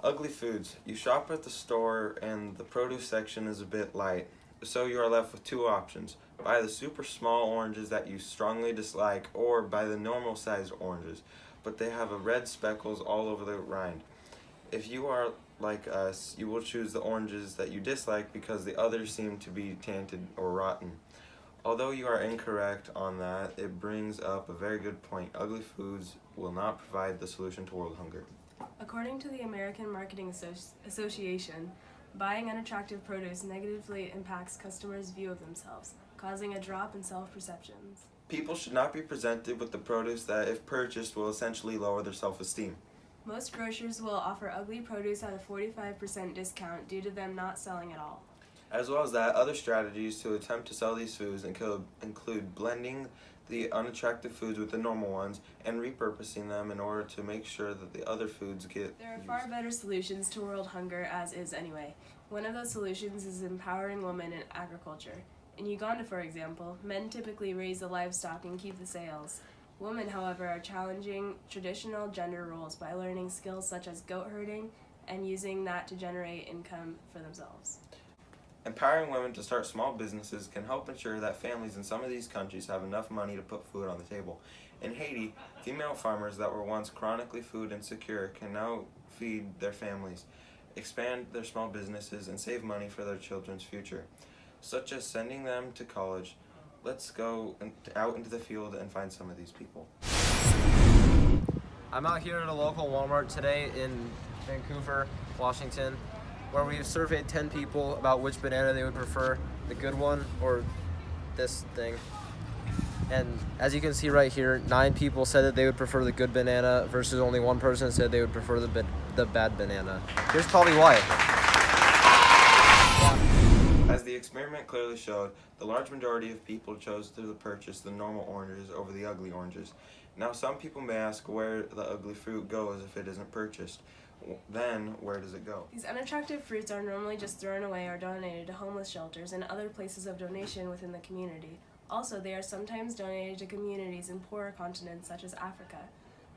Ugly foods. You shop at the store and the produce section is a bit light, so you are left with two options. Buy the super small oranges that you strongly dislike, or buy the normal sized oranges, but they have a red speckles all over the rind. If you are like us, you will choose the oranges that you dislike because the others seem to be tainted or rotten. Although you are incorrect on that, it brings up a very good point. Ugly foods will not provide the solution to world hunger. According to the American Marketing Association, buying unattractive produce negatively impacts customers' view of themselves, causing a drop in self-perceptions. People should not be presented with the produce that, if purchased, will essentially lower their self-esteem. Most grocers will offer ugly produce at a 45% discount due to them not selling at all. As well as that, other strategies to attempt to sell these foods include blending the unattractive foods with the normal ones and repurposing them in order to make sure that the other foods get There are used. far better solutions to world hunger, as is anyway. One of those solutions is empowering women in agriculture. In Uganda, for example, men typically raise the livestock and keep the sales. Women, however, are challenging traditional gender roles by learning skills such as goat herding and using that to generate income for themselves. Empowering women to start small businesses can help ensure that families in some of these countries have enough money to put food on the table. In Haiti, female farmers that were once chronically food insecure can now feed their families, expand their small businesses, and save money for their children's future, such as sending them to college. Let's go out into the field and find some of these people. I'm out here at a local Walmart today in Vancouver, Washington, where we've surveyed 10 people about which banana they would prefer, the good one or this thing. And as you can see right here, 9 people said that they would prefer the good banana versus only one person said they would prefer the bad banana. Here's probably why. As the experiment clearly showed, the large majority of people chose to purchase the normal oranges over the ugly oranges. Now, some people may ask where the ugly fruit goes if it isn't purchased. Then, where does it go? These unattractive fruits are normally just thrown away or donated to homeless shelters and other places of donation within the community. Also, they are sometimes donated to communities in poorer continents such as Africa.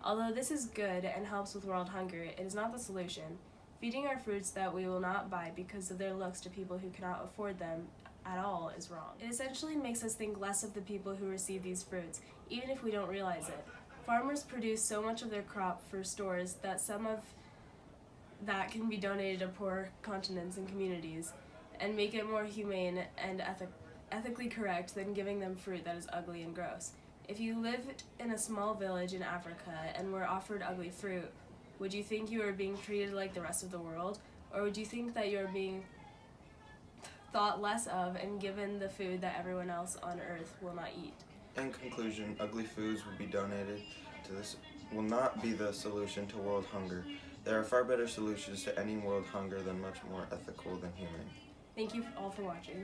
Although this is good and helps with world hunger, it is not the solution. Feeding our fruits that we will not buy because of their looks to people who cannot afford them at all is wrong. It essentially makes us think less of the people who receive these fruits, even if we don't realize it. Farmers produce so much of their crop for stores that some of that can be donated to poor continents and communities, and make it more humane and ethically correct than giving them fruit that is ugly and gross. If you lived in a small village in Africa and were offered ugly fruit, would you think you are being treated like the rest of the world, or would you think that you are being thought less of and given the food that everyone else on earth will not eat? In conclusion, ugly foods will be donated to this will not be the solution to world hunger. There are far better solutions to ending world hunger than much more ethical than humane. Thank you all for watching.